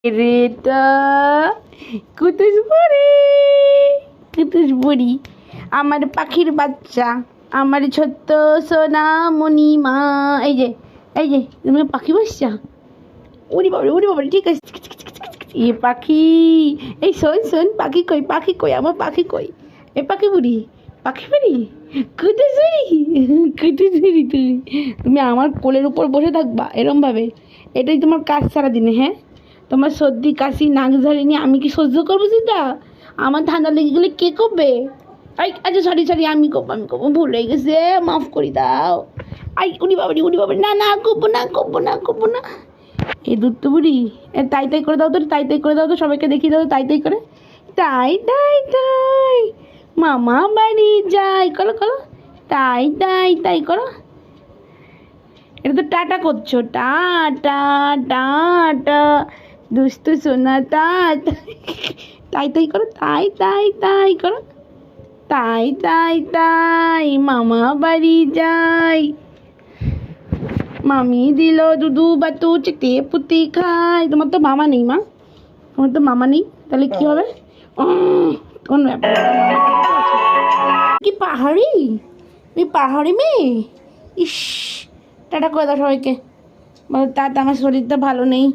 রেটা কুতুস বুড়ি, কুতুস বুড়ি, আমার পাখির বাচ্চা, আমার ছোট্ট সোনা মণিমা। এই যে এই যে তুমি পাখি বাচ্চা, উড়ি বাবারে ঠিক আছে। এ পাখি, এই শোন শোন, পাখি কই, পাখি কই, আমার পাখি কই? এ পাখি বুড়ি, পাখি বুড়ি, কুতুস বুড়ি, কুতুস বুড়ি, তুমি আমার কোলের উপর বসে থাকবা এরম ভাবে? এটাই তোমার কাজ সারাদিনে? হ্যাঁ, তোমার সর্দি কাশি নাক ঝাড়িনি আমি কি সহ্য করবো সেটা? আমার ঠান্ডা লেগে গেলে কে করবে? আচ্ছা সরি সরি, আমি করবো, ভুল হয়ে গেছে, মাফ করে দাও। উনি বাবারি, না না করবো না, করবো না। এই দুধ বুড়ি, তাই তাই করে দাও তো, তাই তাই করে দাও তো, সবাইকে দেখিয়ে দাও তাই তাই করে। তাই তাই তাই মামা বাড়ি যাই, করো করো, তাই তাই তাই করো। এটা তো টাটা করছো, টাটা টাটা, দুষ্টু সোনা টাটা। তাই তাই করো, তাই তাই তাই করো, তাই তাই তাই মামা বাড়ি যাই, মামি দিল দুধু বাতু চেটে পুতি খাই। তোমার তো মামা নেই মা, তোমার তো মামা নেই, তাহলে কি হবে? কোন ব্যাপার? কি পাহাড়ি, তুই পাহাড়ি মেয়ে? ইস, টাটা করে দাও সবাইকে, বলো টাটা, আমার শরীরটা ভালো নেই।